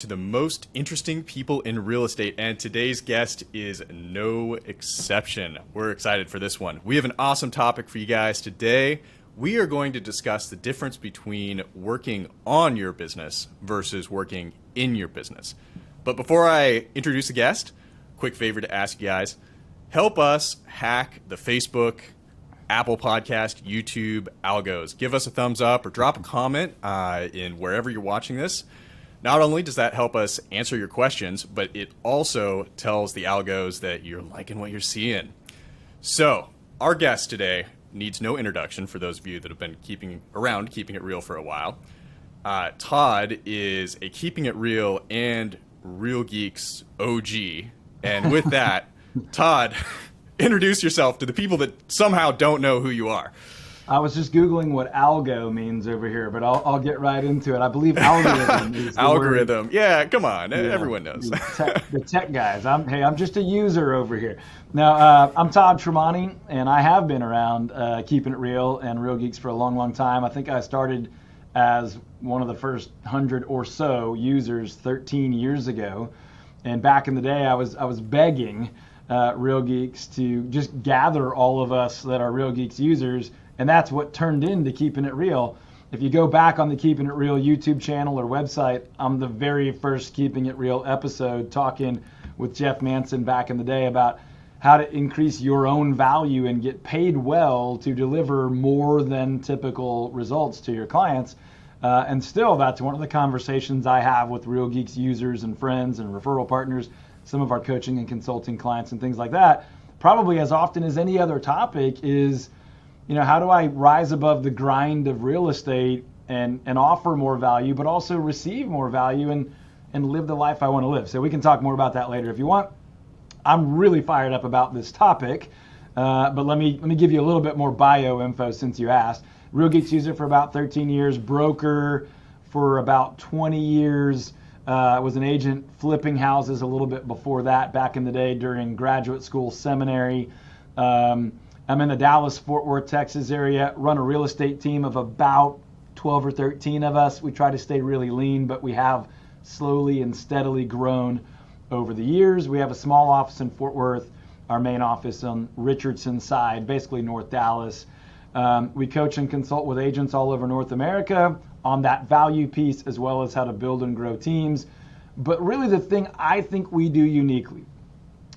To the most interesting people in real estate, and today's guest is no exception. We're excited for this one. We have an awesome topic for you guys today. We are going to discuss the difference between working on your business versus working in your business. But before I introduce the guest, quick favor to ask you guys, help us hack the Facebook, Apple Podcast, YouTube algos. Give us a thumbs up or drop a comment in wherever you're watching this. Not only does that help us answer your questions, but it also tells the algos that you're liking what you're seeing. So, our guest today needs no introduction for those of you that have been keeping it real for a while. Todd is a Keeping It Real and Real Geeks OG. And with that, Todd, introduce yourself to the people that somehow don't know who you are. I was just Googling what algo means over here, but I'll get right into it. I believe algorithm is the algorithm. word. Yeah, come on. Yeah, everyone knows. The tech guys. I'm just a user over here. Now, I'm Todd Tramonte, and I have been around Keeping It Real and Real Geeks for a long, long time. I think I started as one of the first 100 or so users 13 years ago. And back in the day, I was begging Real Geeks to just gather all of us that are Real Geeks users. And that's what turned into Keeping It Real. If you go back on the Keeping It Real YouTube channel or website, I'm the very first Keeping It Real episode talking with Jeff Manson back in the day about how to increase your own value and get paid well to deliver more than typical results to your clients. And still, that's one of the conversations I have with Real Geeks users and friends and referral partners, some of our coaching and consulting clients and things like that. Probably as often as any other topic is, how do I rise above the grind of real estate and offer more value, but also receive more value and live the life I want to live? So we can talk more about that later if you want. I'm really fired up about this topic, but let me give you a little bit more bio info since you asked. Real Geeks user for about 13 years, broker for about 20 years, was an agent flipping houses a little bit before that, back in the day during graduate school, seminary. I'm in the Dallas-Fort Worth, Texas area, run a real estate team of about 12 or 13 of us. We try to stay really lean, but we have slowly and steadily grown over the years. We have a small office in Fort Worth, our main office on Richardson side, basically North Dallas. We coach and consult with agents all over North America on that value piece, as well as how to build and grow teams. But really the thing I think we do uniquely,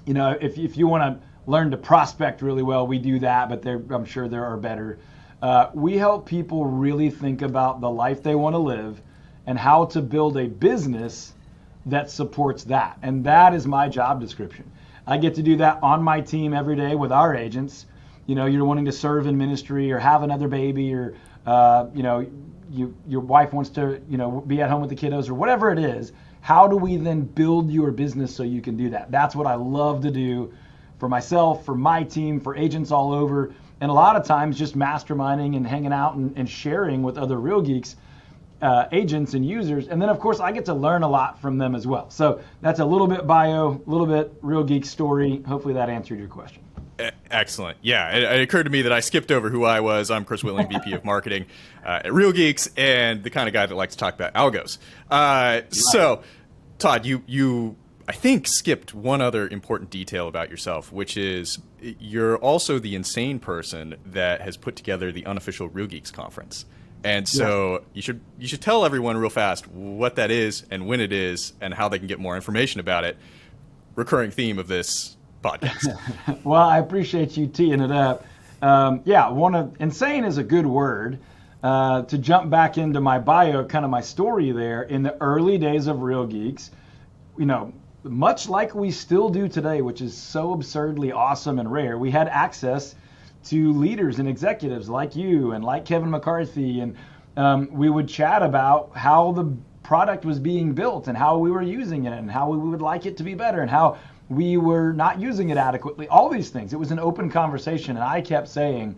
if you want to learn to prospect really well, we do that, but I'm sure there are better. We help people really think about the life they want to live and how to build a business that supports that. And that is my job description. I get to do that on my team every day with our agents. You're wanting to serve in ministry or have another baby, or your wife wants to be at home with the kiddos, or whatever it is. How do we then build your business so you can do that? That's what I love to do for myself, for my team, for agents all over, and a lot of times just masterminding and hanging out and sharing with other Real Geeks agents and users. And then, of course, I get to learn a lot from them as well. So that's a little bit bio, a little bit Real Geek story. Hopefully that answered your question. Excellent. Yeah, it occurred to me that I skipped over who I was. I'm Chris Willing, VP of Marketing at Real Geeks, and the kind of guy that likes to talk about algos. So, Todd, you I think skipped one other important detail about yourself, which is you're also the insane person that has put together the Unofficial Real Geeks conference. And so you should tell everyone real fast what that is and when it is and how they can get more information about it. Recurring theme of this podcast. Well, I appreciate you teeing it up. Insane is a good word. To jump back into my bio, kind of my story there, in the early days of Real Geeks, much like we still do today, which is so absurdly awesome and rare, we had access to leaders and executives like you and like Kevin McCarthy, and we would chat about how the product was being built and how we were using it and how we would like it to be better and how we were not using it adequately, all these things. It was an open conversation, and I kept saying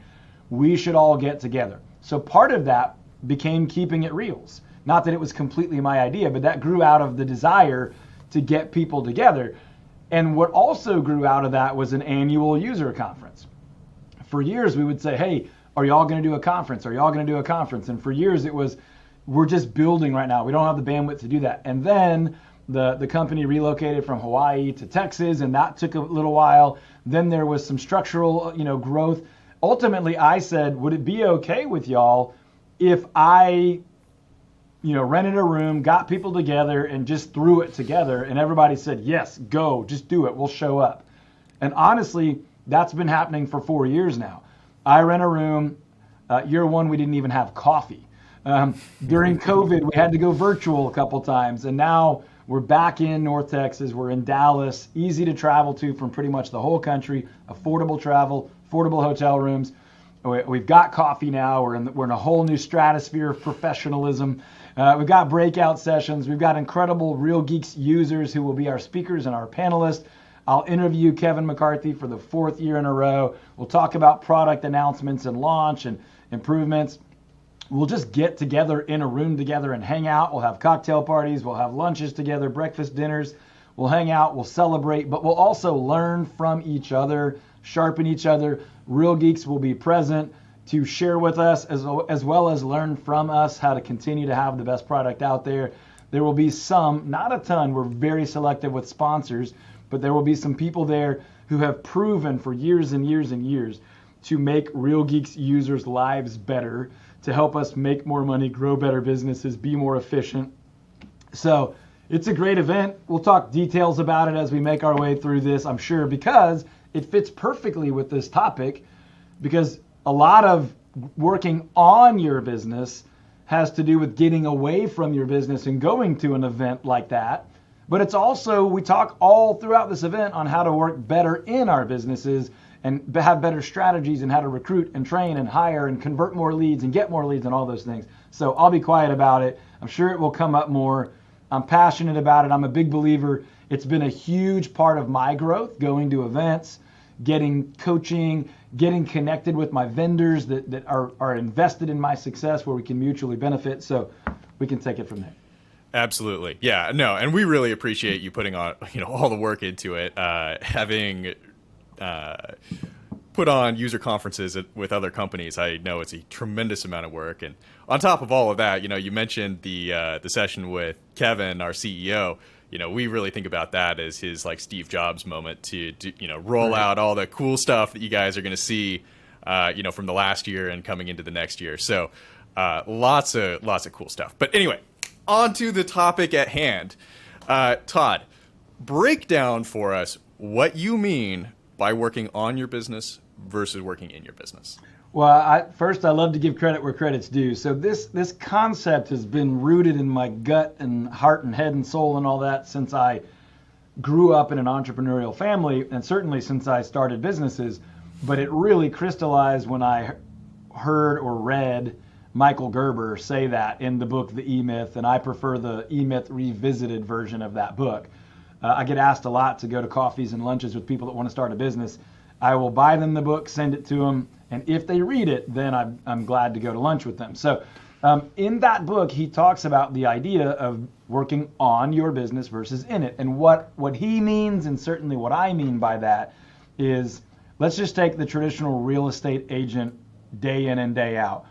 we should all get together. So part of that became Keeping It Reals. Not that it was completely my idea, but that grew out of the desire to get people together. And what also grew out of that was an annual user conference. For years, we would say, hey, are y'all going to do a conference? Are y'all going to do a conference? And for years, it was, we're just building right now. We don't have the bandwidth to do that. And then The company relocated from Hawaii to Texas, and that took a little while. Then there was some structural, growth. Ultimately, I said, would it be okay with y'all if I, rented a room, got people together, and just threw it together? And everybody said, yes, go, just do it. We'll show up. And honestly, that's been happening for 4 years now. I rent a room. Year one, we didn't even have coffee. During COVID, we had to go virtual a couple times, and now we're back in North Texas. We're in Dallas, easy to travel to from pretty much the whole country, affordable travel, affordable hotel rooms. We've got coffee now. We're in a whole new stratosphere of professionalism. We've got breakout sessions. We've got incredible Real Geeks users who will be our speakers and our panelists. I'll interview Kevin McCarthy for the 4th year in a row. We'll talk about product announcements and launch and improvements. We'll just get together in a room together and hang out. We'll have cocktail parties. We'll have lunches together, breakfast, dinners. We'll hang out. We'll celebrate, but we'll also learn from each other, sharpen each other. Real Geeks will be present to share with us as well as learn from us how to continue to have the best product out there. There will be some, not a ton, we're very selective with sponsors, but there will be some people there who have proven for years and years and years to make Real Geeks users' lives better, to help us make more money, grow better businesses, be more efficient. So it's a great event. We'll talk details about it as we make our way through this, I'm sure, because it fits perfectly with this topic, because a lot of working on your business has to do with getting away from your business and going to an event like that. But it's also, we talk all throughout this event on how to work better in our businesses and have better strategies and how to recruit and train and hire and convert more leads and get more leads and all those things. So I'll be quiet about it. I'm sure it will come up more. I'm passionate about it. I'm a big believer. It's been a huge part of my growth, going to events, getting coaching, getting connected with my vendors that are invested in my success, where we can mutually benefit. So we can take it from there. Absolutely. Yeah, no, and we really appreciate you putting on, all the work into it, having put on user conferences with other companies. I know it's a tremendous amount of work. And on top of all of that, you mentioned the session with Kevin, our CEO. We really think about that as his like Steve Jobs moment to roll out all the cool stuff that you guys are going to see, from the last year and coming into the next year. So lots of cool stuff. But anyway, on to the topic at hand. Todd, break down for us what you mean by working on your business versus working in your business. Well, first, I love to give credit where credit's due. So this concept has been rooted in my gut and heart and head and soul and all that since I grew up in an entrepreneurial family, and certainly since I started businesses. But it really crystallized when I heard or read Michael Gerber say that in the book, The E-Myth, and I prefer the E-Myth revisited version of that book. I get asked a lot to go to coffees and lunches with people that want to start a business. I will buy them the book, send it to them, and if they read it, then I'm glad to go to lunch with them. So in that book, he talks about the idea of working on your business versus in it. And what he means, and certainly what I mean by that, is let's just take the traditional real estate agent day in and day out.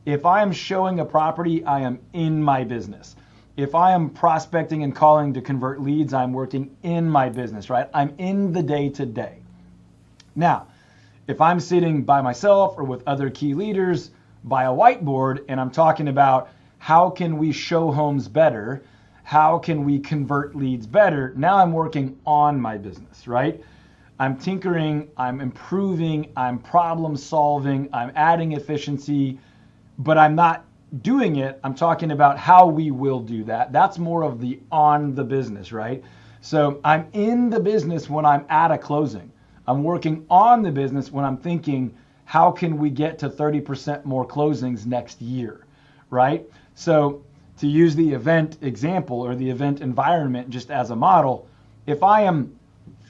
If I am showing a property, I am in my business. If I am prospecting and calling to convert leads, I'm working in my business, right? I'm in the day-to-day. Now, if I'm sitting by myself or with other key leaders by a whiteboard and I'm talking about how can we show homes better, how can we convert leads better, now I'm working on my business, right? I'm tinkering, I'm improving, I'm problem solving, I'm adding efficiency, but I'm not doing it. I'm talking about how we will do that. That's more of the on the business, right? So I'm in the business when I'm at a closing. I'm working on the business when I'm thinking, how can we get to 30% more closings next year, right? So to use the event example or the event environment just as a model, if I am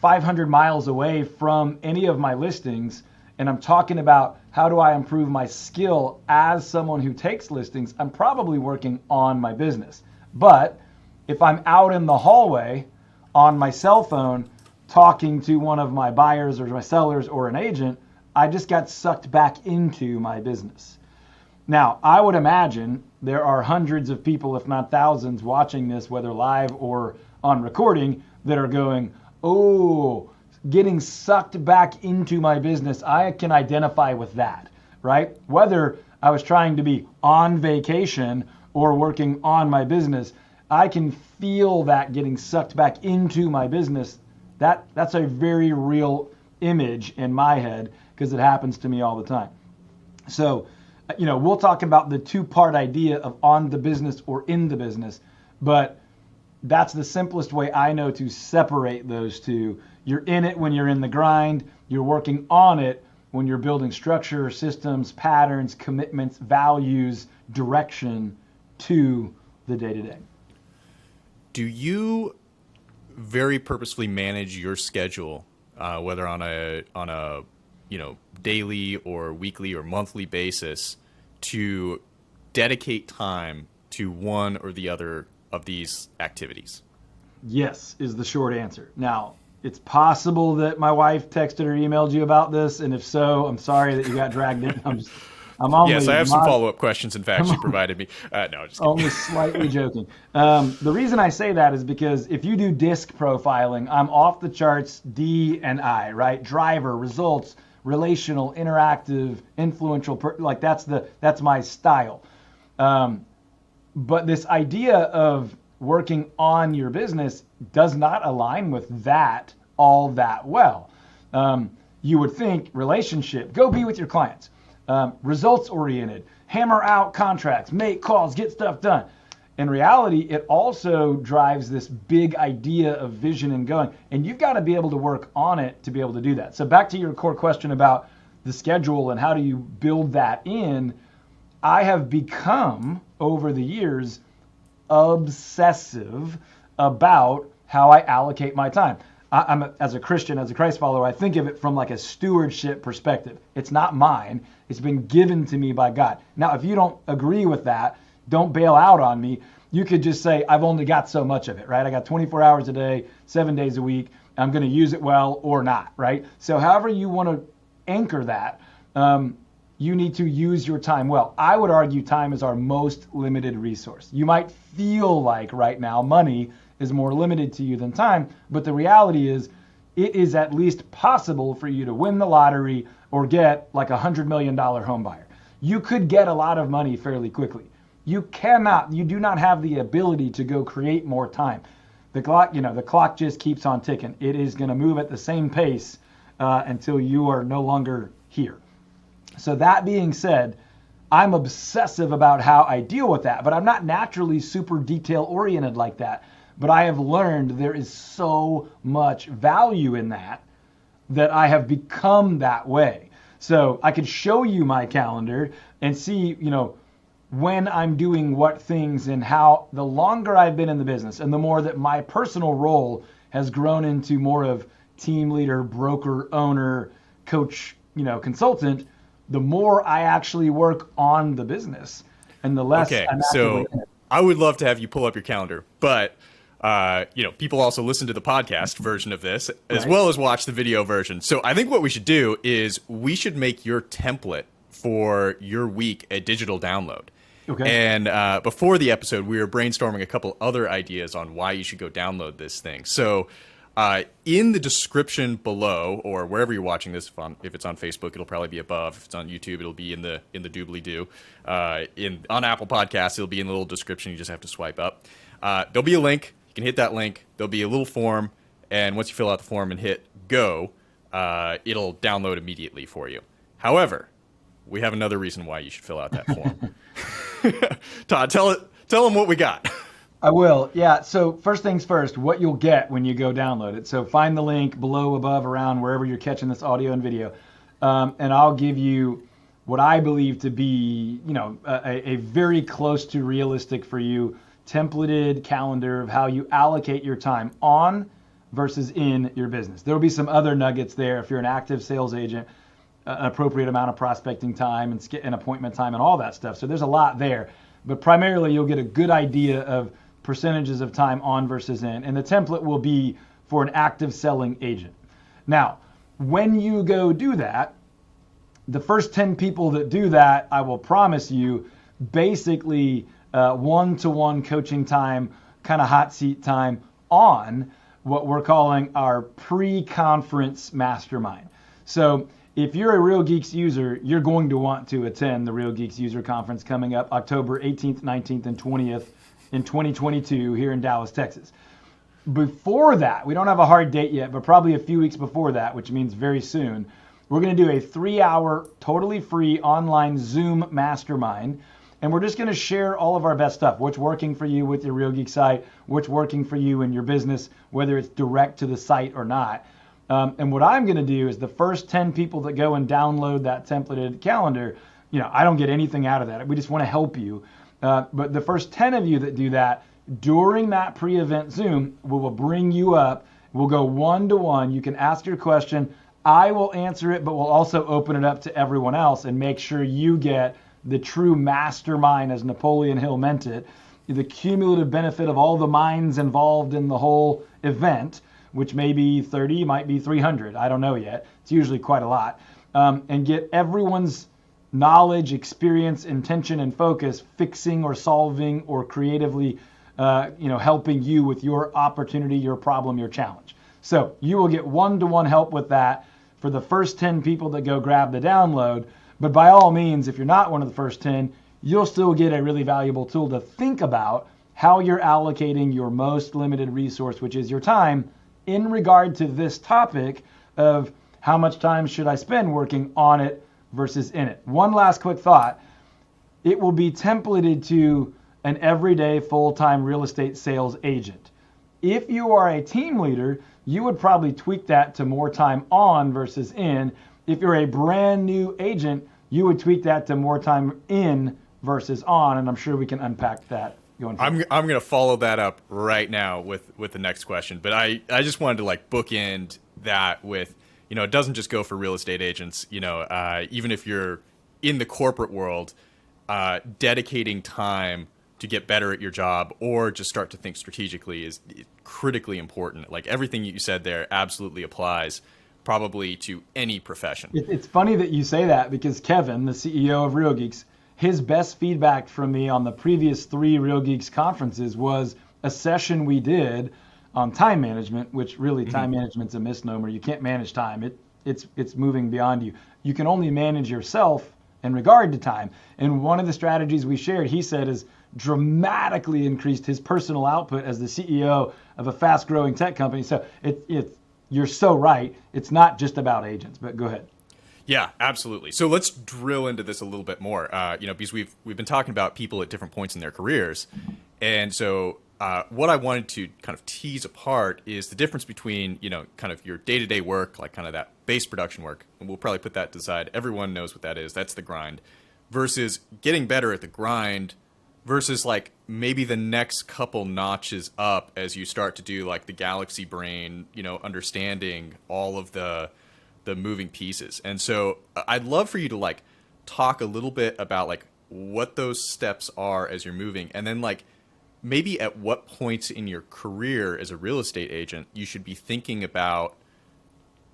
500 miles away from any of my listings and I'm talking about how do I improve my skill as someone who takes listings, I'm probably working on my business. But if I'm out in the hallway on my cell phone talking to one of my buyers or my sellers or an agent, I just got sucked back into my business. Now, I would imagine there are hundreds of people, if not thousands, watching this, whether live or on recording that are going, oh, getting sucked back into my business. I can identify with that, right? Whether I was trying to be on vacation or working on my business, I can feel that getting sucked back into my business. That's a very real image in my head because it happens to me all the time. So, we'll talk about the two-part idea of on the business or in the business, but that's the simplest way I know to separate those two. You're in it when you're in the grind. You're working on it when you're building structure, systems, patterns, commitments, values, direction to the day-to-day. Do you very purposefully manage your schedule, whether on a daily or weekly or monthly basis, to dedicate time to one or the other of these activities? Yes, is the short answer. Now, it's possible that my wife texted or emailed you about this, and if so, I'm sorry that you got dragged in. Yes, I have some follow-up questions. In fact, she provided me. No, just kidding. Only slightly joking. The reason I say that is because if you do disc profiling, I'm off the charts D and I, right? Driver, results, relational, interactive, influential. That's my style. But this idea of working on your business does not align with that all that well. You would think relationship, go be with your clients. Results oriented, hammer out contracts, make calls, get stuff done. In reality, it also drives this big idea of vision and going, and you've got to be able to work on it to be able to do that. So back to your core question about the schedule and how do you build that in, I have become over the years obsessive about how I allocate my time. I'm as a Christian, as a Christ follower, I think of it from like a stewardship perspective. It's not mine. It's been given to me by God. Now, if you don't agree with that, don't bail out on me. You could just say, I've only got so much of it, right? I got 24 hours a day, 7 days a week. I'm going to use it well or not, right? So however you want to anchor that, you need to use your time well. I would argue time is our most limited resource. You might feel like right now money is more limited to you than time, but the reality is it is at least possible for you to win the lottery or get like $100 million home buyer. You could get a lot of money fairly quickly. You do not have the ability to go create more time. The clock just keeps on ticking. It is going to move at the same pace until you are no longer here. So that being said, I'm obsessive about how I deal with that, but I'm not naturally super detail oriented like that. But I have learned there is so much value in that I have become that way. So I could show you my calendar and see, when I'm doing what things and how the longer I've been in the business and the more that my personal role has grown into more of team leader, broker, owner, coach, consultant, the more I actually work on the business and the less I'm actively in it. I would love to have you pull up your calendar, but people also listen to the podcast version of this as well as watch the video version. So I think what we should do is we should make your template for your week a digital download. Okay. And before the episode, we were brainstorming a couple other ideas on why you should go download this thing. So in the description below, or wherever you're watching this, if it's on Facebook, it'll probably be above. If it's on YouTube, it'll be in the doobly-doo. On Apple Podcasts, it'll be in the little description. You just have to swipe up. There'll be a link. You can hit that link. There'll be a little form, and once you fill out the form and hit go, it'll download immediately for you. However, we have another reason why you should fill out that form. Todd, tell them what we got. I will. Yeah. So first things first, what you'll get when you go download it. So find the link below, above, around, wherever you're catching this audio and video. And I'll give you what I believe to be, a very close to realistic for you templated calendar of how you allocate your time on versus in your business. There'll be some other nuggets there. If you're an active sales agent, an appropriate amount of prospecting time and appointment time and all that stuff. So there's a lot there, but primarily you'll get a good idea of percentages of time on versus in, and the template will be for an active selling agent. Now, when you go do that, the first 10 people that do that, I will promise you, basically one-to-one coaching time, kind of hot seat time, on what we're calling our pre-conference mastermind. So if you're a Real Geeks user, you're going to want to attend the Real Geeks User Conference coming up October 18th, 19th, and 20th in 2022 here in Dallas, Texas. Before that, we don't have a hard date yet, but probably a few weeks before that, which means very soon, we're going to do a 3-hour, totally free online Zoom mastermind. And we're just going to share all of our best stuff, what's working for you with your Real Geek site, what's working for you in your business, whether it's direct to the site or not. And what I'm going to do is the first 10 people that go and download that templated calendar, I don't get anything out of that. We just want to help you. But the first 10 of you that do that during that pre-event Zoom, we will bring you up. We'll go one-to-one. You can ask your question. I will answer it, but we'll also open it up to everyone else and make sure you get the true mastermind, as Napoleon Hill meant it, the cumulative benefit of all the minds involved in the whole event, which may be 30, might be 300. I don't know yet. It's usually quite a lot. And get everyone's knowledge, experience, intention, and focus fixing or solving or creatively helping you with your opportunity, your problem, your challenge. So you will get one-to-one help with that for the first 10 people that go grab the download. But by all means, if you're not one of the first 10, you'll still get a really valuable tool to think about how you're allocating your most limited resource, which is your time, in regard to this topic of how much time should I spend working on it versus in it. One last quick thought. It will be templated to an everyday full-time real estate sales agent. If you are a team leader, you would probably tweak that to more time on versus in. If you're a brand new agent, you would tweak that to more time in versus on, and I'm sure we can unpack that going forward. I'm going to follow that up right now with the next question, but I just wanted to bookend that with, it doesn't just go for real estate agents. Even if you're in the corporate world, dedicating time to get better at your job or just start to think strategically is critically important. Everything you said there absolutely applies probably to any profession. It's funny that you say that, because Kevin, the CEO of Real Geeks, his best feedback from me on the previous 3 Real Geeks conferences was a session we did on time management, which really time management's a misnomer. You can't manage time. It's moving beyond you. You can only manage yourself in regard to time. And one of the strategies we shared, he said, is dramatically increased his personal output as the CEO of a fast-growing tech company. So you're so right. It's not just about agents, but go ahead. Yeah, absolutely. So let's drill into this a little bit more, because we've been talking about people at different points in their careers. And so what I wanted to kind of tease apart is the difference between, kind of your day-to-day work, kind of that base production work. And we'll probably put that to the side. Everyone knows what that is. That's the grind. Versus getting better at the grind versus maybe the next couple notches up as you start to do the galaxy brain, understanding all of the moving pieces. And so I'd love for you to talk a little bit about what those steps are as you're moving, and then maybe at what points in your career as a real estate agent you should be thinking about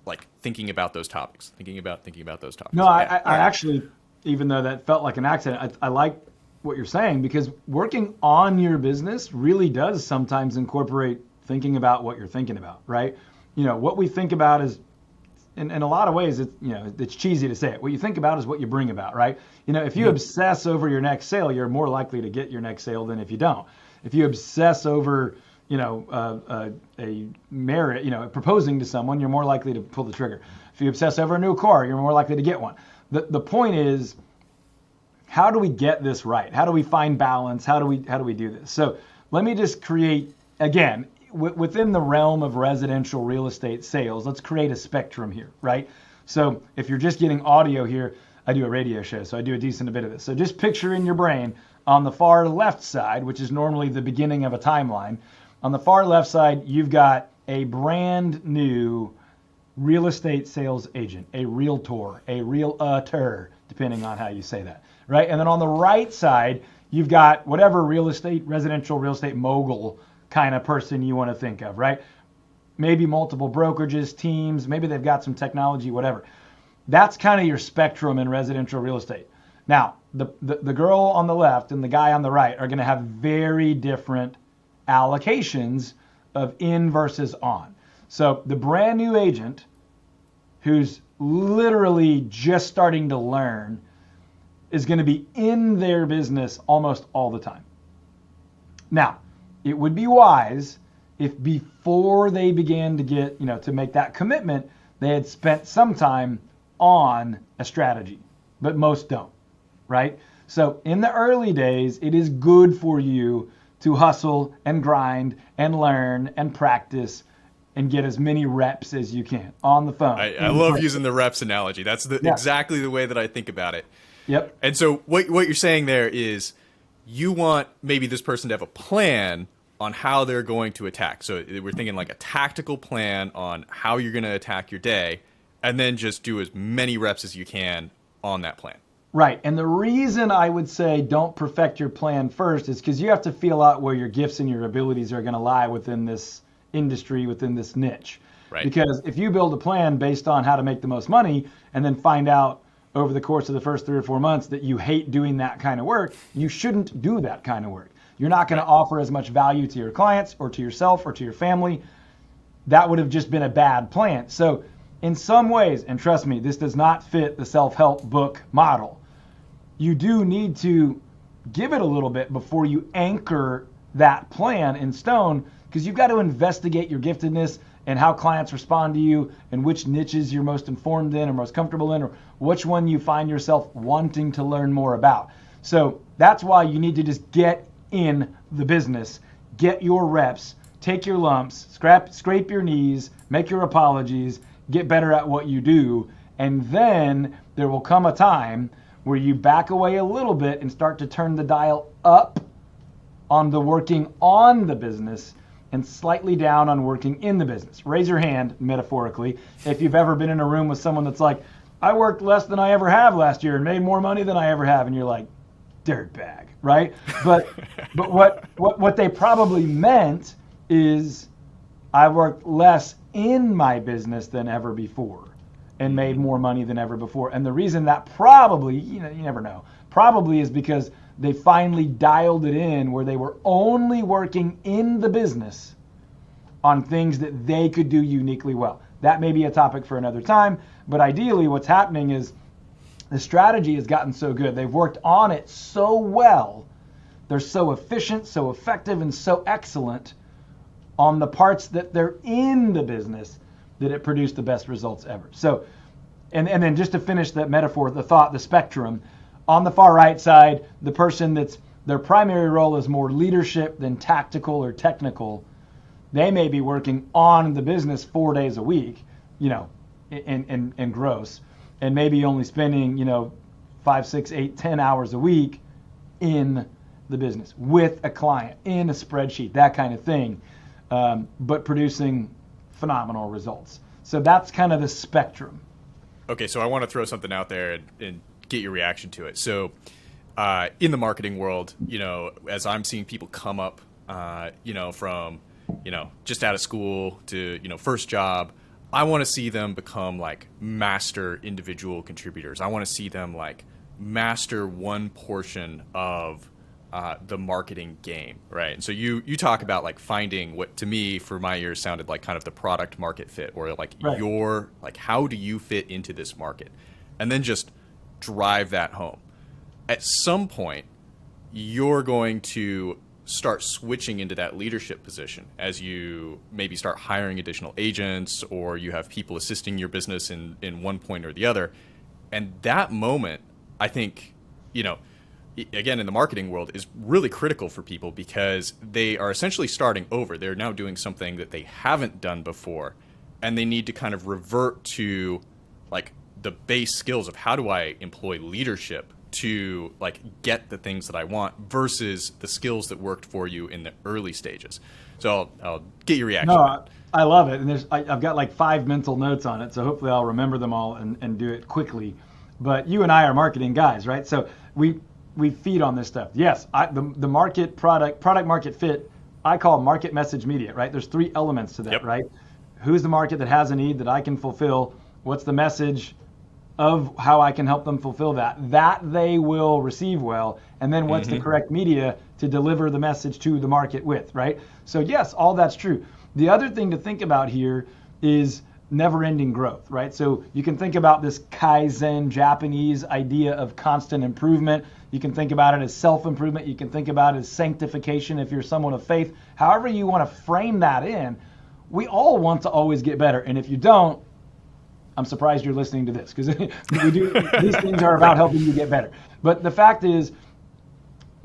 those topics, thinking about those topics. No, I actually, even though that felt like an accident, I like what you're saying, because working on your business really does sometimes incorporate thinking about what you're thinking about, right? What we think about is, in a lot of ways, it's cheesy to say it. What you think about is what you bring about, right? If you obsess over your next sale, you're more likely to get your next sale than if you don't. If you obsess over, a marriage, proposing to someone, you're more likely to pull the trigger. If you obsess over a new car, you're more likely to get one. The point is, how do we get this right? How do we find balance? How do we do this? So let me just create, again, within the realm of residential real estate sales, let's create a spectrum here, right? So if you're just getting audio here, I do a radio show, so I do a decent bit of this. So just picture in your brain, on the far left side, which is normally the beginning of a timeline, on the far left side, you've got a brand new real estate sales agent, a realtor, depending on how you say that, right? And then on the right side, you've got whatever residential real estate mogul kind of person you want to think of, right? Maybe multiple brokerages, teams, maybe they've got some technology, whatever. That's kind of your spectrum in residential real estate. Now, the girl on the left and the guy on the right are going to have very different allocations of in versus on. So the brand new agent who's literally just starting to learn is going to be in their business almost all the time. Now, it would be wise if before they began to get, to make that commitment, they had spent some time on a strategy, but most don't, right? So in the early days, it is good for you to hustle and grind and learn and practice and get as many reps as you can on the phone. I love using the reps analogy. That's exactly the way that I think about it. Yep. And so what you're saying there is you want maybe this person to have a plan on how they're going to attack. So we're thinking like a tactical plan on how you're going to attack your day, and then just do as many reps as you can on that plan. Right. And the reason I would say don't perfect your plan first is because you have to feel out where your gifts and your abilities are going to lie within this industry, within this niche. Right. Because if you build a plan based on how to make the most money and then find out over the course of the first 3 or 4 months that you hate doing that kind of work, you shouldn't do that kind of work. You're not going to offer as much value to your clients or to yourself or to your family. That would have just been a bad plan. So in some ways, and trust me, this does not fit the self-help book model. You do need to give it a little bit before you anchor that plan in stone, because you've got to investigate your giftedness and how clients respond to you and which niches you're most informed in or most comfortable in, or which one you find yourself wanting to learn more about. So that's why you need to just get in the business, get your reps, take your lumps, scrape your knees, make your apologies, get better at what you do, and then there will come a time where you back away a little bit and start to turn the dial up on the working on the business and slightly down on working in the business. Raise your hand, metaphorically, if you've ever been in a room with someone that's like, I worked less than I ever have last year and made more money than I ever have, and you're like, dirtbag, right? But what they probably meant is I worked less in my business than ever before and made more money than ever before. And the reason that probably, you never know, probably is because they finally dialed it in where they were only working in the business on things that they could do uniquely well. That may be a topic for another time, but ideally what's happening is the strategy has gotten so good. They've worked on it so well. They're so efficient, so effective, and so excellent on the parts that they're in the business that it produced the best results ever. So, and then just to finish that metaphor, the thought, the spectrum, on the far right side, the person that's their primary role is more leadership than tactical or technical. They may be working on the business 4 days a week, in gross, and maybe only spending, 5, 6, 8, 10 hours a week in the business with a client, in a spreadsheet, that kind of thing, but producing phenomenal results. So that's kind of the spectrum. Okay, so I want to throw something out there and get your reaction to it. So in the marketing world, as I'm seeing people come up, from, just out of school to, first job, I want to see them become like master individual contributors. I want to see them like master one portion of the marketing game, right? And so you talk about like finding what to me for my ears sounded like kind of the product market fit, or like right. How do you fit into this market, and then just drive that home. At some point, you're going to start switching into that leadership position as you maybe start hiring additional agents, or you have people assisting your business in one point or the other. And that moment, I think, again, in the marketing world, is really critical for people because they are essentially starting over. They're now doing something that they haven't done before, and they need to kind of revert to like the base skills of how do I employ leadership to like get the things that I want versus the skills that worked for you in the early stages. So I'll get your reaction. No, I love it. And I've got like 5 mental notes on it, so hopefully I'll remember them all and do it quickly. But you and I are marketing guys, right? So we feed on this stuff. Yes, the market product market fit, I call market message media, right? There's 3 elements to that, yep. Right? Who's the market that has a need that I can fulfill? What's the message of how I can help them fulfill that they will receive well, and then what's the correct media to deliver the message to the market with, right? So yes, all that's true. The other thing to think about here is never-ending growth, right? So you can think about this Kaizen Japanese idea of constant improvement. You can think about it as self-improvement. You can think about it as sanctification if you're someone of faith. However you want to frame that in, we all want to always get better. And if you don't, I'm surprised you're listening to this, because these things are about helping you get better. But the fact is,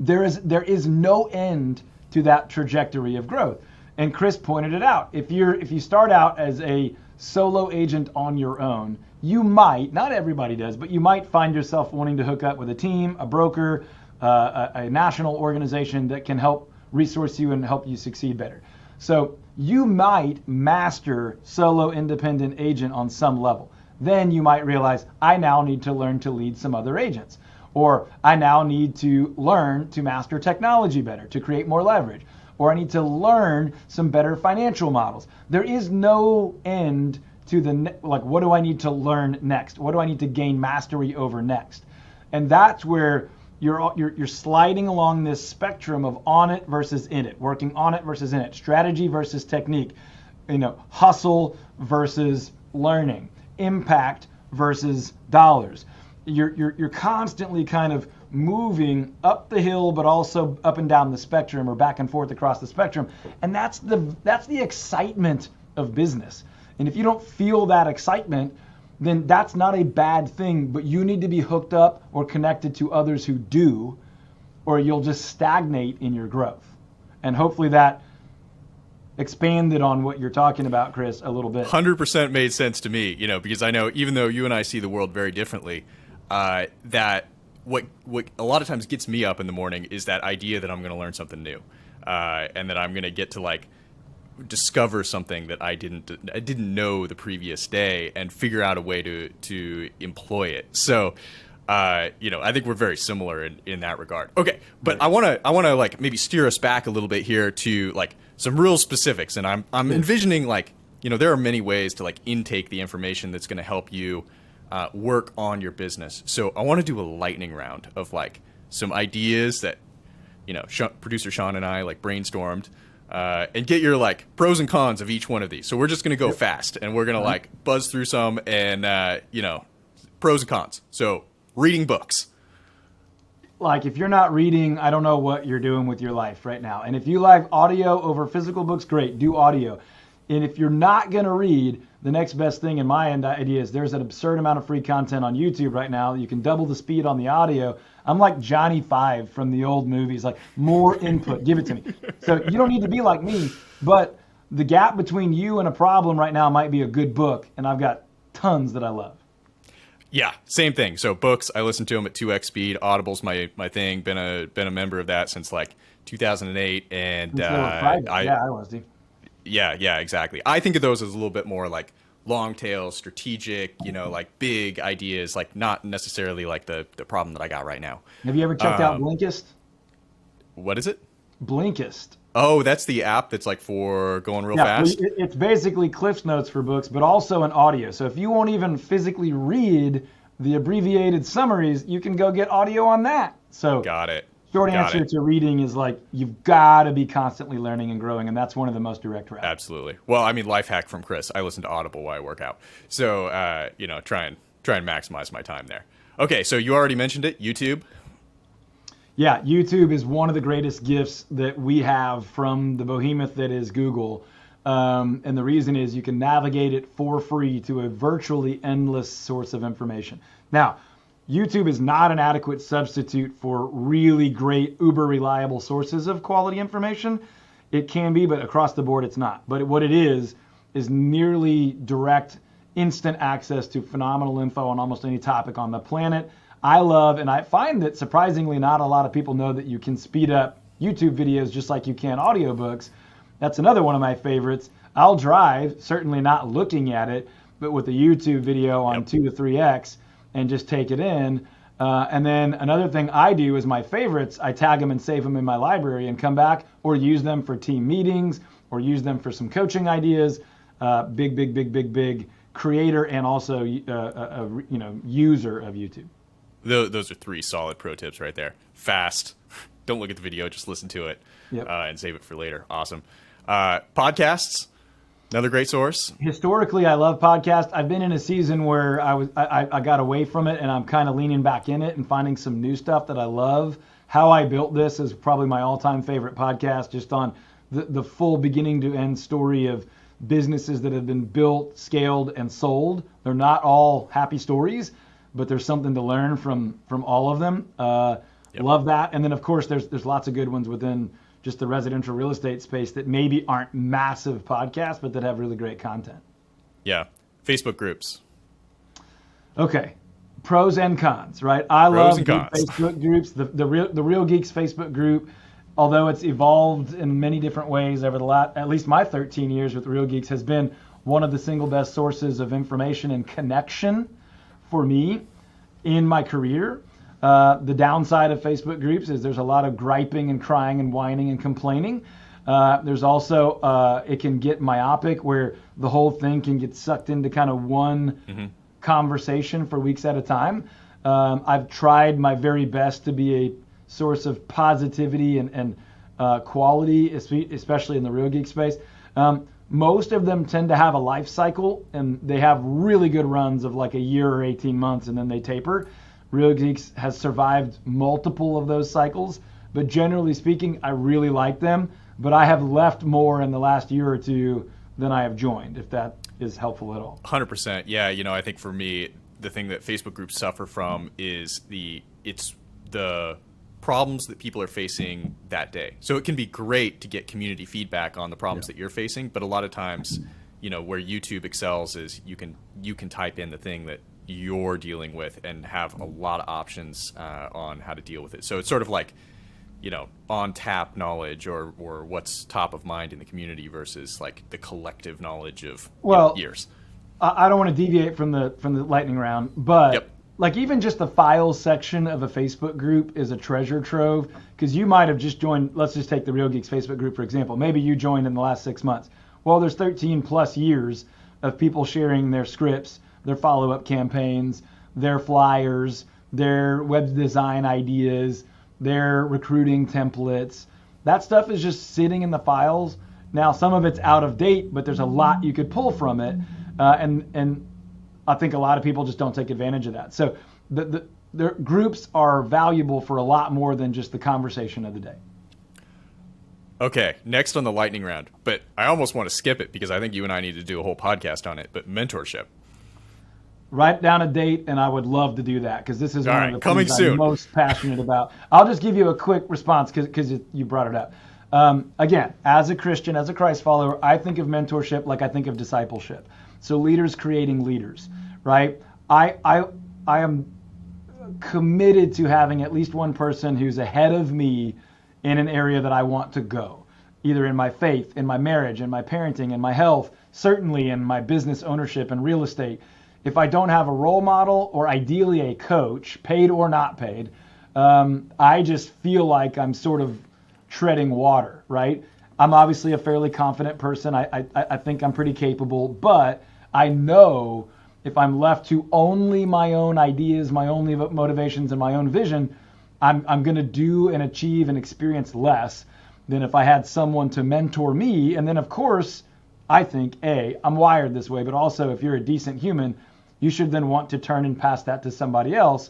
there is no end to that trajectory of growth. And Chris pointed it out. If you start out as a solo agent on your own, you might, not everybody does, but you might find yourself wanting to hook up with a team, a broker, a national organization that can help resource you and help you succeed better. So you might master solo independent agent on some level. Then you might realize, I now need to learn to lead some other agents. Or I now need to learn to master technology better, to create more leverage. Or I need to learn some better financial models. There is no end to what do I need to learn next? What do I need to gain mastery over next? And that's where you're sliding along this spectrum of on it versus in it, working on it versus in it, strategy versus technique, hustle versus learning, impact versus dollars. You're constantly kind of moving up the hill, but also up and down the spectrum, or back and forth across the spectrum. And that's the excitement of business. And if you don't feel that excitement, then that's not a bad thing, but you need to be hooked up or connected to others who do, or you'll just stagnate in your growth. And hopefully that expanded on what you're talking about, Chris, a little bit. 100% made sense to me, because I know, even though you and I see the world very differently, that what a lot of times gets me up in the morning is that idea that I'm going to learn something new, and that I'm going to get to discover something that I didn't know the previous day, and figure out a way to employ it. So, I think we're very similar in that regard. Okay, but right. I want to maybe steer us back a little bit here to some real specifics, and I'm envisioning there are many ways to intake the information that's going to help you work on your business. So I want to do a lightning round of some ideas that producer Sean and I brainstormed, and get your pros and cons of each one of these. So we're just going to go fast, and we're going to buzz through some, and pros and cons. So reading books. If you're not reading, I don't know what you're doing with your life right now. And if you like audio over physical books, great, do audio. And if you're not going to read, the next best thing in my idea is there's an absurd amount of free content on YouTube right now. You can double the speed on the audio. I'm like Johnny Five from the old movies, more input, give it to me. So you don't need to be like me, but the gap between you and a problem right now might be a good book, and I've got tons that I love. Yeah, same thing. So books, I listen to them at 2x speed. Audible's my thing. Been a member of that since 2008, and I was, dude. Yeah, exactly. I think of those as a little bit more long tail, strategic, big ideas, not necessarily the problem that I got right now. Have you ever checked out Blinkist? What is it? Blinkist. Oh, that's the app that's for going real fast? It's basically Cliff's Notes for books, but also an audio. So if you won't even physically read the abbreviated summaries, you can go get audio on that. So got it. Short answer to reading is you've got to be constantly learning and growing, and that's one of the most direct routes. Absolutely. Well, life hack from Chris. I listen to Audible while I work out. So, try and maximize my time there. Okay, so you already mentioned it, YouTube. Yeah, YouTube is one of the greatest gifts that we have from the behemoth that is Google. And the reason is you can navigate it for free to a virtually endless source of information. Now, YouTube is not an adequate substitute for really great, uber reliable sources of quality information. It can be, but across the board it's not. But what it is nearly direct, instant access to phenomenal info on almost any topic on the planet. I love, and I find that surprisingly not a lot of people know that you can speed up YouTube videos just like you can audiobooks. That's another one of my favorites. I'll drive, certainly not looking at it, but with a YouTube video on 2 to 3x, and just take it in. And then another thing I do is my favorites, I tag them and save them in my library and come back or use them for team meetings or use them for some coaching ideas. Big creator and also user of YouTube. Those are 3 solid pro tips right there. Fast. Don't look at the video, just listen to it. Yep. And save it for later. Awesome. Podcasts. Another great source. Historically, I love podcasts. I've been in a season where I got away from it, and I'm kind of leaning back in it and finding some new stuff that I love. How I Built This is probably my all-time favorite podcast, just on the full beginning to end story of businesses that have been built, scaled, and sold. They're not all happy stories, but there's something to learn from all of them. Love that. And then, of course, there's lots of good ones within just the residential real estate space that maybe aren't massive podcasts, but that have really great content. Yeah. Facebook groups. Okay. Pros and cons, right? I love Facebook groups. The Real Geeks Facebook group, although it's evolved in many different ways over the last, at least my 13 years with Real Geeks, has been one of the single best sources of information and connection for me in my career. The downside of Facebook groups is there's a lot of griping and crying and whining and complaining. There's also, it can get myopic where the whole thing can get sucked into kind of one conversation for weeks at a time. I've tried my very best to be a source of positivity and quality, especially in the Real Geek space. Most of them tend to have a life cycle, and they have really good runs of like a year or 18 months, and then they taper. Real Geeks has survived multiple of those cycles, but generally speaking, I really like them. But I have left more in the last year or two than I have joined, if that is helpful at all. 100%. Yeah, I think for me, the thing that Facebook groups suffer from is it's the problems that people are facing that day. So it can be great to get community feedback on the problems that you're facing, but a lot of times, where YouTube excels is you can type in the thing that you're dealing with and have a lot of options on how to deal with it. So it's sort of like, on tap knowledge or what's top of mind in the community versus like the collective knowledge of years. I don't want to deviate from the lightning round, but like even just the files section of a Facebook group is a treasure trove, because you might have just joined. Let's just take the Real Geeks Facebook group, for example. Maybe you joined in the last 6 months. Well, there's 13 plus years of people sharing their scripts, their follow-up campaigns, their flyers, their web design ideas, their recruiting templates. That stuff is just sitting in the files. Now, some of it's out of date, but there's a lot you could pull from it. And I think a lot of people just don't take advantage of that. So the groups are valuable for a lot more than just the conversation of the day. Okay, next on the lightning round, but I almost want to skip it because I think you and I need to do a whole podcast on it, but mentorship. Write down a date, and I would love to do that, because this is one of the things soon. I'm most passionate about. I'll just give you a quick response because you brought it up. Again, as a Christian, as a Christ follower, I think of mentorship like I think of discipleship. So leaders creating leaders, right? I am committed to having at least one person who's ahead of me in an area that I want to go, either in my faith, in my marriage, in my parenting, in my health, certainly in my business ownership and real estate. If I don't have a role model, or ideally a coach, paid or not paid, I just feel like I'm sort of treading water, right? I'm obviously a fairly confident person. I think I'm pretty capable, but I know if I'm left to only my own ideas, my own motivations, and my own vision, I'm going to do and achieve and experience less than if I had someone to mentor me. And then, of course, I think, I'm wired this way, but also if you're a decent human, you should then want to turn and pass that to somebody else.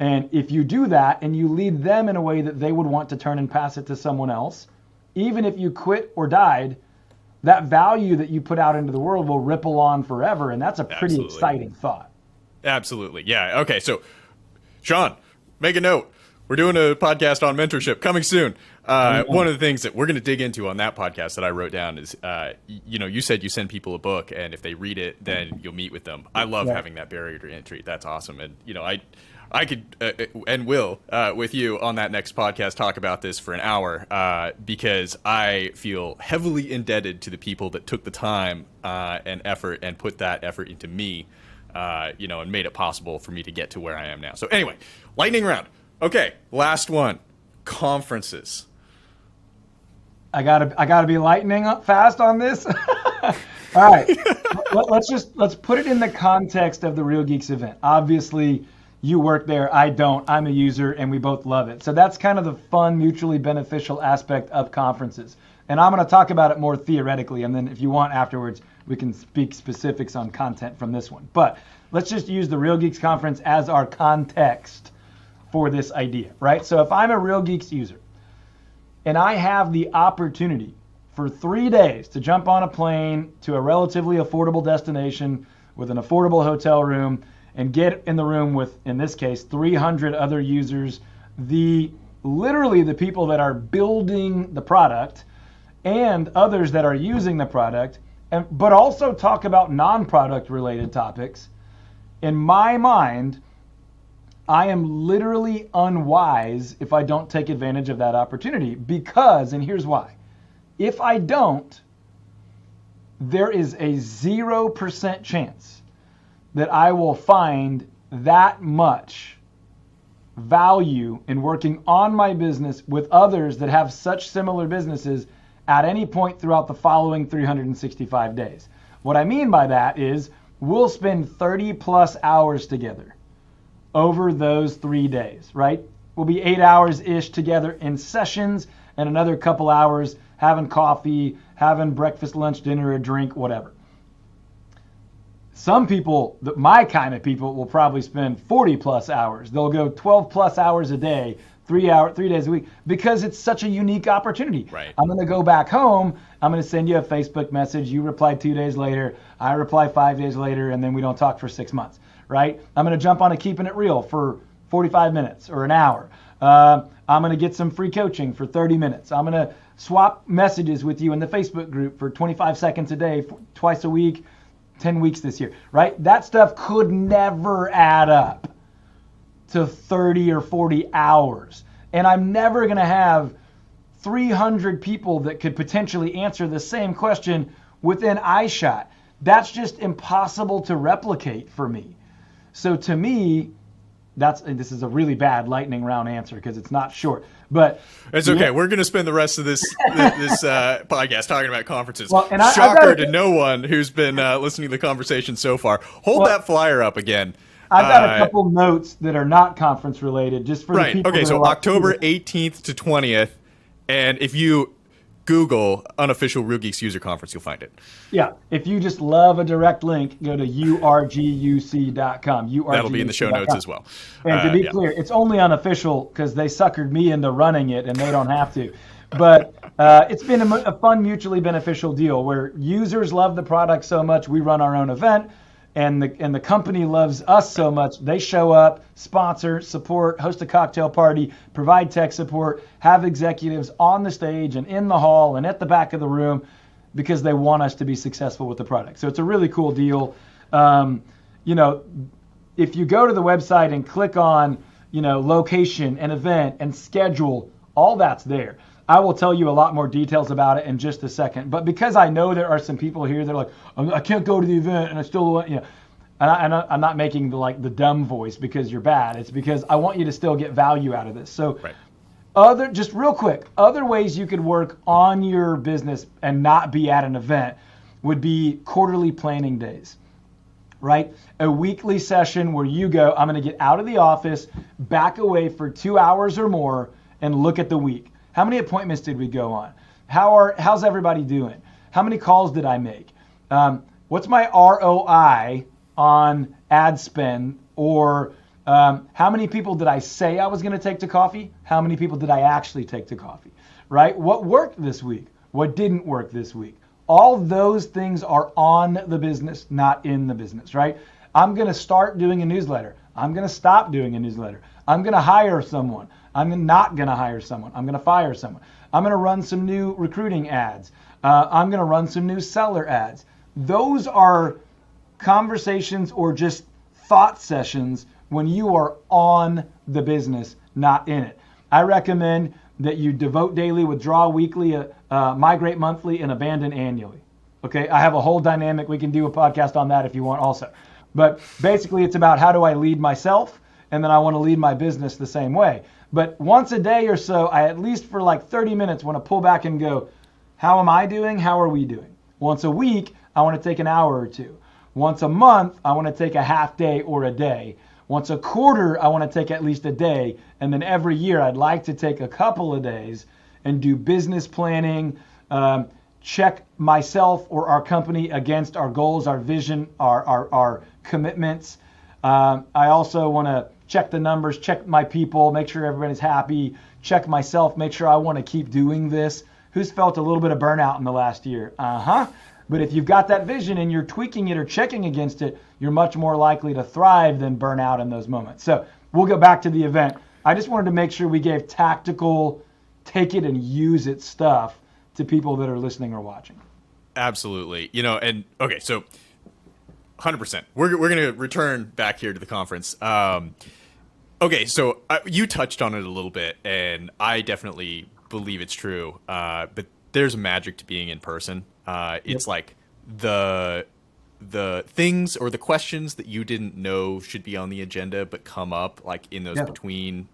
And if you do that and you lead them in a way that they would want to turn and pass it to someone else, even if you quit or died, that value that you put out into the world will ripple on forever. And that's a pretty exciting thought. Absolutely. Yeah. Okay. So, Sean, make a note. We're doing a podcast on mentorship coming soon. One of the things that we're going to dig into on that podcast that I wrote down is, you said you send people a book, and if they read it, then you'll meet with them. I love having that barrier to entry. That's awesome. And, I could and will, with you on that next podcast, talk about this for an hour because I feel heavily indebted to the people that took the time and effort and put that effort into me, and made it possible for me to get to where I am now. So anyway, lightning round. Okay, last one. Conferences. I gotta be lightning up fast on this. All right, let's put it in the context of the Real Geeks event. Obviously, you work there. I don't. I'm a user, and we both love it. So that's kind of the fun, mutually beneficial aspect of conferences. And I'm going to talk about it more theoretically, and then if you want afterwards, we can speak specifics on content from this one. But let's just use the Real Geeks Conference as our context for this idea, right? So if I'm a Real Geeks user and I have the opportunity for 3 days to jump on a plane to a relatively affordable destination with an affordable hotel room and get in the room with, in this case, 300 other users, literally the people that are building the product and others that are using the product, but also talk about non-product related topics. In my mind, I am literally unwise if I don't take advantage of that opportunity because, and here's why, if I don't, there is a 0% chance that I will find that much value in working on my business with others that have such similar businesses at any point throughout the following 365 days. What I mean by that is we'll spend 30 plus hours together over those 3 days, right? We'll be 8 hours-ish together in sessions and another couple hours having coffee, having breakfast, lunch, dinner, a drink, whatever. Some people, my kind of people, will probably spend 40 plus hours. They'll go 12 plus hours a day, 3 days a week, because it's such a unique opportunity. Right. I'm going to go back home. I'm going to send you a Facebook message. You reply 2 days later. I reply 5 days later, and then we don't talk for 6 months, right? I'm going to jump on a Keeping It Real for 45 minutes or an hour. I'm going to get some free coaching for 30 minutes. I'm going to swap messages with you in the Facebook group for 25 seconds a day, twice a week, 10 weeks this year, right? That stuff could never add up to 30 or 40 hours. And I'm never going to have 300 people that could potentially answer the same question within eyeshot. That's just impossible to replicate for me. So to me, this is a really bad lightning round answer because it's not short, but it's okay. We're going to spend the rest of this podcast talking about conferences. Well, and Shocker to no one who's been listening to the conversation so far. Hold that flyer up again. I've got a couple notes that are not conference related, just for the people. Okay, so October 18th to 20th, and if you Google Unofficial Real Geeks User Conference, you'll find it. Yeah, if you just love a direct link, go to urguc.com. That'll be in the show notes as well. And to be clear, it's only unofficial because they suckered me into running it, and they don't have to. But it's been a fun, mutually beneficial deal where users love the product so much, we run our own event. And the company loves us so much, they show up, sponsor, support, host a cocktail party, provide tech support, have executives on the stage and in the hall and at the back of the room because they want us to be successful with the product. So it's a really cool deal. If you go to the website and click on, location and event and schedule, all that's there. I will tell you a lot more details about it in just a second. But because I know there are some people here that are like, I can't go to the event and I still want, and I'm not making the dumb voice because you're bad. It's because I want you to still get value out of this. So just real quick, other ways you could work on your business and not be at an event would be quarterly planning days, right? A weekly session where you go, I'm going to get out of the office, back away for 2 hours or more and look at the week. How many appointments did we go on? How's everybody doing? How many calls did I make? What's my ROI on ad spend? Or how many people did I say I was going to take to coffee? How many people did I actually take to coffee? Right? What worked this week? What didn't work this week? All those things are on the business, not in the business, right? I'm going to start doing a newsletter. I'm going to stop doing a newsletter. I'm going to hire someone. I'm not going to hire someone. I'm going to fire someone. I'm going to run some new recruiting ads. I'm going to run some new seller ads. Those are conversations or just thought sessions when you are on the business, not in it. I recommend that you devote daily, withdraw weekly, migrate monthly, and abandon annually. Okay, I have a whole dynamic. We can do a podcast on that if you want also. But basically, it's about how do I lead myself, and then I want to lead my business the same way. But once a day or so, I at least for 30 minutes want to pull back and go, how am I doing? How are we doing? Once a week, I want to take an hour or two. Once a month, I want to take a half day or a day. Once a quarter, I want to take at least a day. And then every year, I'd like to take a couple of days and do business planning, check myself or our company against our goals, our vision, our commitments. I also want to check the numbers, check my people, make sure everybody's happy, check myself, make sure I want to keep doing this. Who's felt a little bit of burnout in the last year? But if you've got that vision and you're tweaking it or checking against it, you're much more likely to thrive than burn out in those moments. So we'll go back to the event. I just wanted to make sure we gave tactical, take it and use it stuff to people that are listening or watching. Absolutely. And okay, so 100%. We're going to return back here to the conference. Okay, so you touched on it a little bit, and I definitely believe it's true. But there's magic to being in person. It's like the things or the questions that you didn't know should be on the agenda but come up like in those between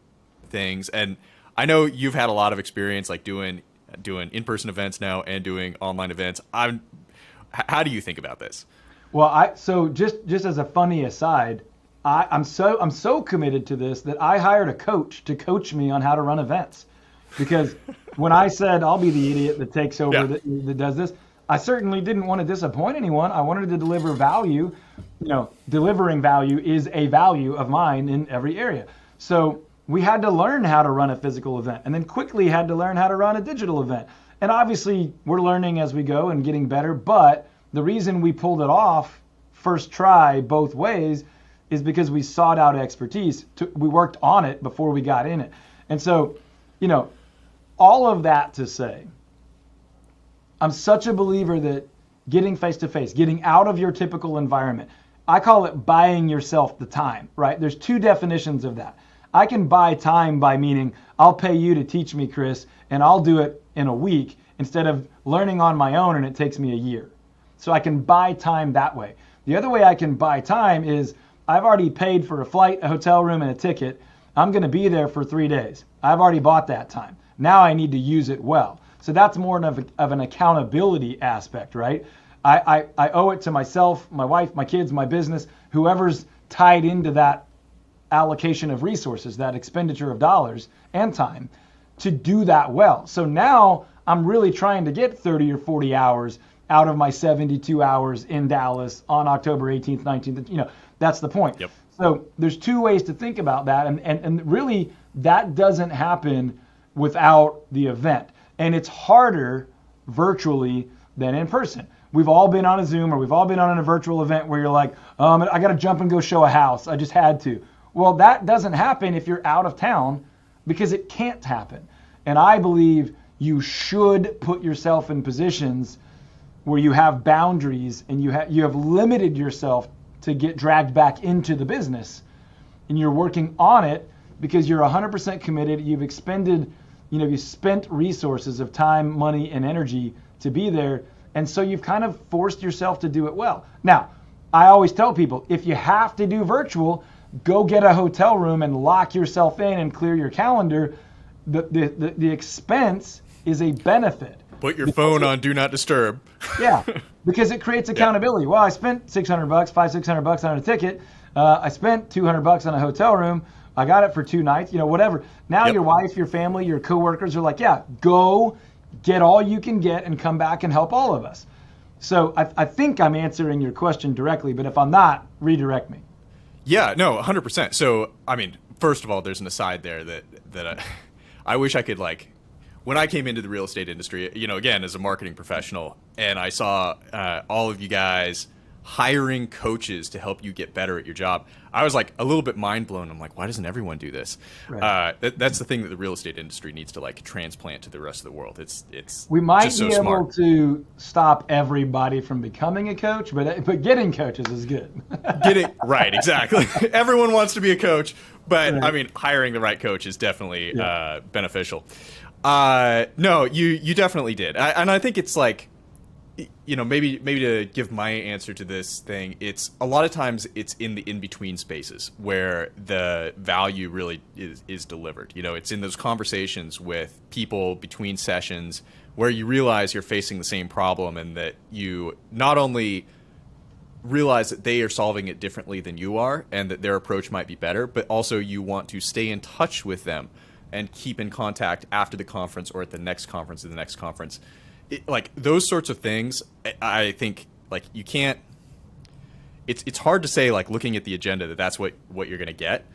things. And I know you've had a lot of experience like doing in-person events now and doing online events. How do you think about this? Well, so just as a funny aside, I'm so committed to this that I hired a coach to coach me on how to run events. Because when I said I'll be the idiot that takes over that does this, I certainly didn't want to disappoint anyone. I wanted to deliver value. Delivering value is a value of mine in every area. So we had to learn how to run a physical event and then quickly had to learn how to run a digital event. And obviously we're learning as we go and getting better. But the reason we pulled it off first try both ways is because we sought out expertise. We worked on it before we got in it. And so, all of that to say, I'm such a believer that getting face-to-face, getting out of your typical environment, I call it buying yourself the time, right? There's two definitions of that. I can buy time by meaning I'll pay you to teach me, Chris, and I'll do it in a week instead of learning on my own and it takes me a year. So I can buy time that way. The other way I can buy time is I've already paid for a flight, a hotel room, and a ticket. I'm going to be there for 3 days. I've already bought that time. Now I need to use it well. So that's more of an accountability aspect, right? I owe it to myself, my wife, my kids, my business, whoever's tied into that allocation of resources, that expenditure of dollars and time to do that well. So now I'm really trying to get 30 or 40 hours out of my 72 hours in Dallas on October 18th, 19th. That's the point. Yep. So there's two ways to think about that. And really that doesn't happen without the event. And it's harder virtually than in person. We've all been on a Zoom or we've all been on a virtual event where you're like, I got to jump and go show a house. I just had to. Well, that doesn't happen if you're out of town because it can't happen. And I believe you should put yourself in positions where you have boundaries and you have limited yourself to get dragged back into the business. And you're working on it because you're 100% committed. You've expended, you spent resources of time, money, and energy to be there. And so you've kind of forced yourself to do it well. Now, I always tell people, if you have to do virtual, go get a hotel room and lock yourself in and clear your calendar. The expense is a benefit. Put your phone on Do Not Disturb. Yeah, because it creates accountability. Well, I spent $600, $600 on a ticket. I spent $200 on a hotel room. I got it for 2 nights, whatever. Now your wife, your family, your coworkers are like, yeah, go get all you can get and come back and help all of us. So I think I'm answering your question directly, but if I'm not, redirect me. Yeah, no, 100%. So, first of all, there's an aside there that I wish I could when I came into the real estate industry, again, as a marketing professional, and I saw all of you guys hiring coaches to help you get better at your job, I was like a little bit mind blown. I'm like, why doesn't everyone do this? Right. That's the thing that the real estate industry needs to transplant to the rest of the world. It's we might just so be able smart. to stop everybody from becoming a coach, but getting coaches is good. Right, exactly. Everyone wants to be a coach, but right. Hiring the right coach is definitely beneficial. No, you definitely did. And I think it's maybe to give my answer to this thing, it's a lot of times it's in the in-between spaces where the value really is delivered. It's in those conversations with people between sessions where you realize you're facing the same problem and that you not only realize that they are solving it differently than you are and that their approach might be better, but also you want to stay in touch with them and keep in contact after the conference or at the next conference or the next conference. like those sorts of things, I think like you can't. It's hard to say like looking at the agenda that that's what you're going to get,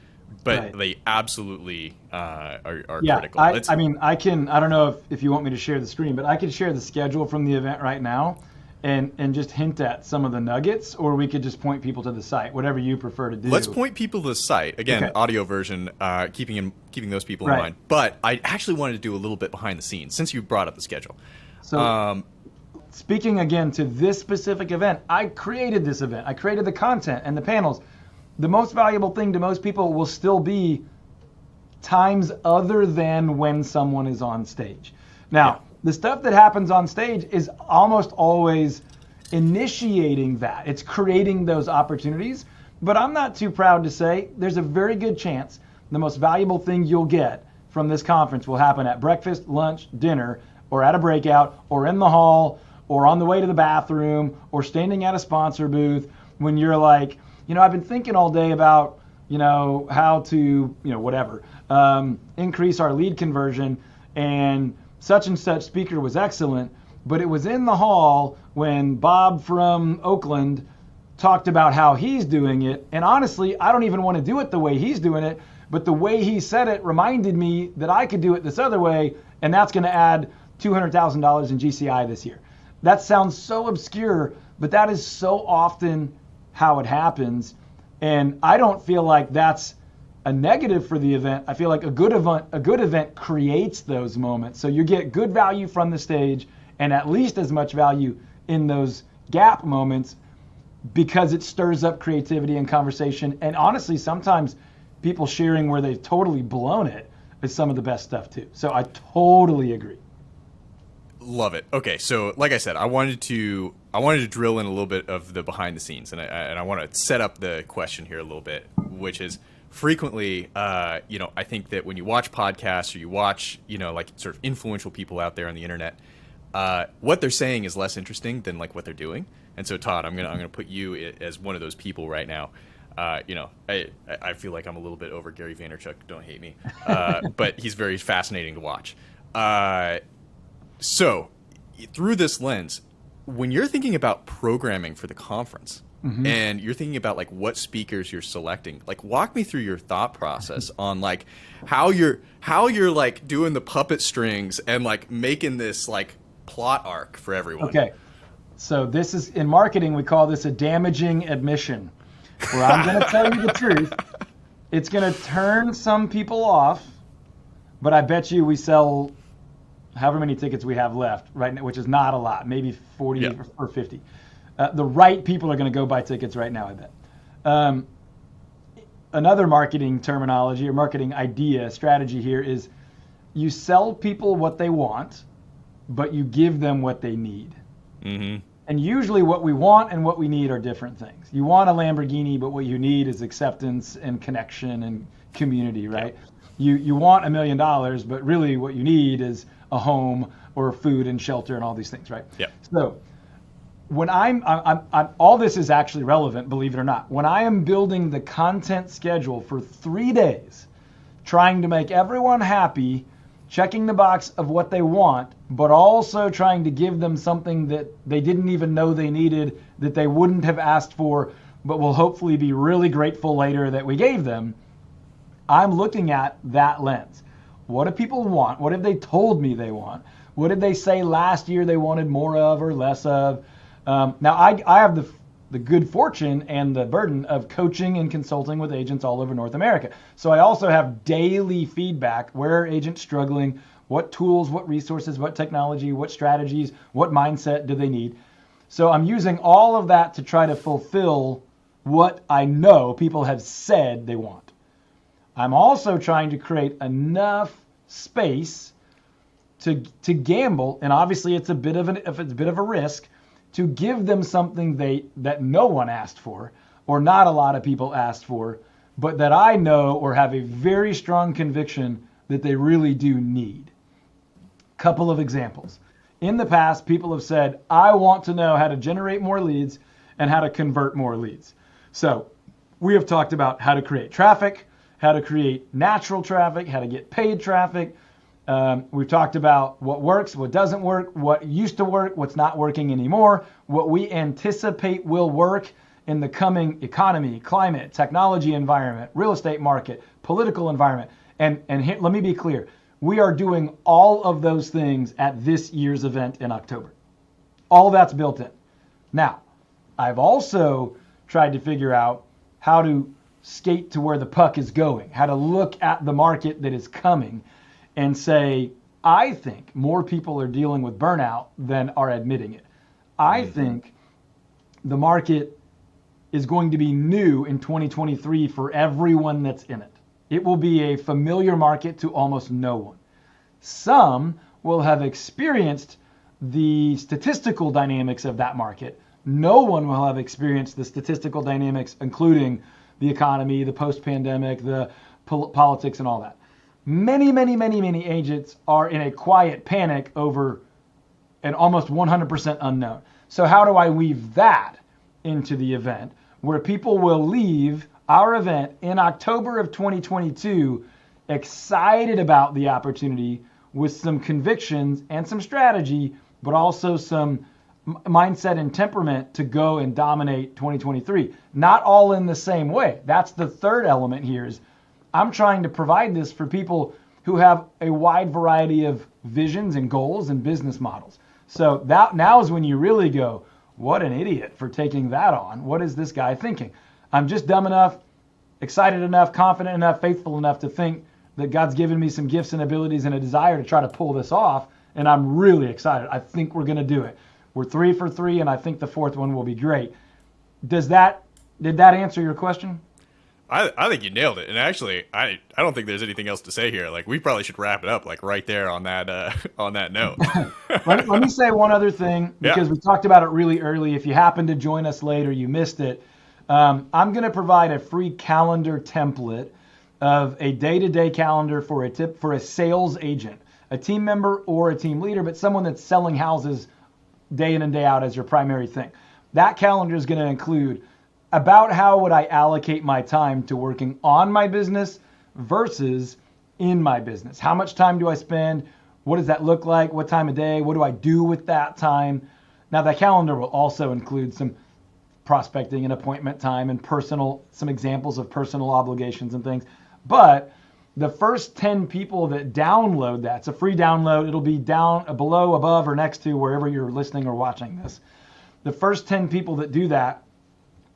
but Right. they absolutely are Yeah, critical. I mean, I don't know if you want me to share the screen, but I can share the schedule from the event right now and just hint at some of the nuggets, or we could just point people to the site, whatever you prefer to do. Let's point people to the site. Again, Okay. audio version, keeping those people in Right. mind. But I actually wanted to do a little bit behind the scenes since you brought up the schedule. So speaking again to this specific event, I created this event. I created the content and the panels. The most valuable thing to most people will still be times other than when someone is on stage. Now, the stuff that happens on stage is almost always initiating that. It's creating those opportunities. But I'm not too proud to say there's a very good chance the most valuable thing you'll get from this conference will happen at breakfast, lunch, dinner, or at a breakout, or in the hall, or on the way to the bathroom, or standing at a sponsor booth when you're like, I've been thinking all day about, how to, whatever, increase our lead conversion, and such speaker was excellent, but it was in the hall when Bob from Oakland talked about how he's doing it. And honestly, I don't even want to do it the way he's doing it, but the way he said it reminded me that I could do it this other way, and that's going to add $200,000 in GCI this year. That sounds so obscure, but that is so often how it happens. And I don't feel like that's a negative for the event. I feel like a good event creates those moments. So you get good value from the stage and at least as much value in those gap moments because it stirs up creativity and conversation. And honestly, sometimes people sharing where they've totally blown it is some of the best stuff too. So I totally agree. Love it. Okay, so like I said, I wanted to drill in a little bit of the behind the scenes, and I want to set up the question here a little bit, which is frequently, I think that when you watch podcasts or you watch, like sort of influential people out there on the internet, what they're saying is less interesting than like what they're doing. And so, Todd, I'm gonna put you as one of those people right now. I feel like I'm a little bit over Gary Vaynerchuk. Don't hate me, but he's very fascinating to watch. So, through this lens, when you're thinking about programming for the conference and you're thinking about like what speakers you're selecting, like walk me through your thought process on like how you're like doing the puppet strings and like making this like plot arc for everyone. Okay. So this is in marketing, we call this a damaging admission, where I'm going to tell you the truth. It's going to turn some people off, but I bet you we sell however many tickets we have left right now, which is not a lot, maybe 40 or 50. The right people are going to go buy tickets right now, I bet. Another marketing terminology or marketing idea, strategy here is you sell people what they want, but you give them what they need. Mm-hmm. And usually what we want and what we need are different things. You want a Lamborghini, but what you need is acceptance and connection and community, right? Yeah. You want $1 million, but really what you need is a home or food and shelter and all these things, right? Yeah. So when I'm all this is actually relevant, believe it or not. When I am building the content schedule for 3 days, trying to make everyone happy, checking the box of what they want, but also trying to give them something that they didn't even know they needed, that they wouldn't have asked for, but will hopefully be really grateful later that we gave them, I'm looking at that lens. What do people want? What have they told me they want? What did they say last year they wanted more of or less of? Now, I have the good fortune and the burden of coaching and consulting with agents all over North America. So I also have daily feedback. Where are agents struggling? What tools, what resources, what technology, what strategies, what mindset do they need? So I'm using all of that to try to fulfill what I know people have said they want. I'm also trying to create enough space to gamble, and obviously it's a bit of a risk, to give them something that no one asked for, or not a lot of people asked for, but that I know or have a very strong conviction that they really do need. Couple of examples. In the past, people have said, I want to know how to generate more leads and how to convert more leads. So we have talked about how to create traffic, how to create natural traffic, how to get paid traffic, We've talked about what works, what doesn't work, what used to work, what's not working anymore, what we anticipate will work in the coming economy, climate, technology environment, real estate market, political environment. And here, let me be clear. We are doing all of those things at this year's event in October. All that's built in. Now, I've also tried to figure out how to skate to where the puck is going, how to look at the market that is coming and say, I think more people are dealing with burnout than are admitting it. I think the market is going to be new in 2023 for everyone that's in it. It will be a familiar market to almost no one. Some will have experienced the statistical dynamics of that market. No one will have experienced the statistical dynamics, including the economy, the post-pandemic, the politics, and all that. Many agents are in a quiet panic over an almost 100% unknown. So how do I weave that into the event where people will leave our event in October of 2022 excited about the opportunity with some convictions and some strategy, but also some mindset and temperament to go and dominate 2023. Not all in the same way. That's the third element here is I'm trying to provide this for people who have a wide variety of visions and goals and business models. So that now is when you really go, what an idiot for taking that on. What is this guy thinking? I'm just dumb enough, excited enough, confident enough, faithful enough to think that God's given me some gifts and abilities and a desire to try to pull this off. And I'm really excited. I think we're going to do it. We're 3 for 3, and I think the fourth one will be great. Did that answer your question? I think you nailed it. And actually, I don't think there's anything else to say here. Like, we probably should wrap it up like right there on that note. let me say one other thing, because we talked about it really early. If you happen to join us later, you missed it. I'm going to provide a free calendar template of a day-to-day calendar for a sales agent, a team member or a team leader, but someone that's selling houses day in and day out as your primary thing. That calendar is going to include about how would I allocate my time to working on my business versus in my business. How much time do I spend? What does that look like? What time of day? What do I do with that time? Now, that calendar will also include some prospecting and appointment time and some examples of personal obligations and things. But the first 10 people that download that, it's a free download. It'll be down below, above, or next to wherever you're listening or watching this. The first 10 people that do that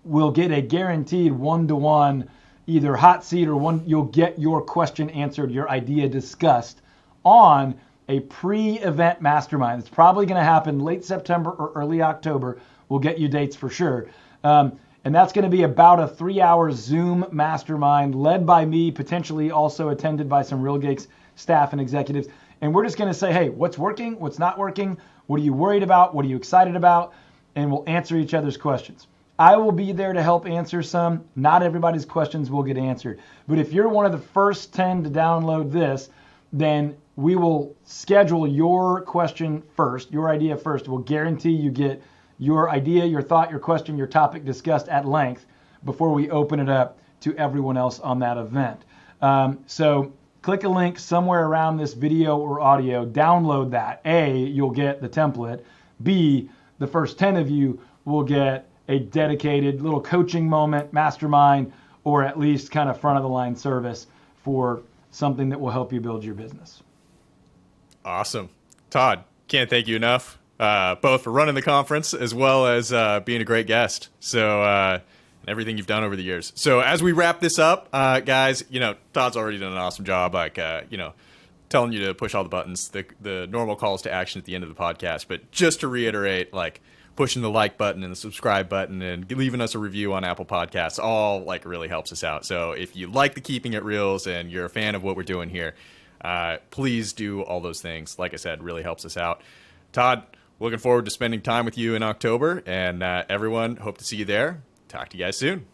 will get a guaranteed one-to-one, either hot seat or you'll get your question answered, your idea discussed on a pre-event mastermind. It's probably going to happen late September or early October. We'll get you dates for sure. And that's going to be about a 3-hour Zoom mastermind led by me, potentially also attended by some Real Geeks staff and executives. And we're just going to say, hey, what's working? What's not working? What are you worried about? What are you excited about? And we'll answer each other's questions. I will be there to help answer some. Not everybody's questions will get answered. But if you're one of the first 10 to download this, then we will schedule your question first, your idea first. We'll guarantee you get your idea, your thought, your question, your topic discussed at length before we open it up to everyone else on that event. So click a link somewhere around this video or audio, download that. A, you'll get the template. B, the first 10 of you will get a dedicated little coaching moment, mastermind, or at least kind of front of the line service for something that will help you build your business. Awesome. Todd, can't thank you enough, both for running the conference as well as being a great guest. So everything you've done over the years. So as we wrap this up, guys, Todd's already done an awesome job, telling you to push all the buttons, the normal calls to action at the end of the podcast. But just to reiterate, pushing the like button and the subscribe button and leaving us a review on Apple Podcasts all really helps us out. So if you like the Keeping It Reals and you're a fan of what we're doing here, please do all those things. Like I said, really helps us out. Todd, looking forward to spending time with you in October, and everyone, hope to see you there. Talk to you guys soon.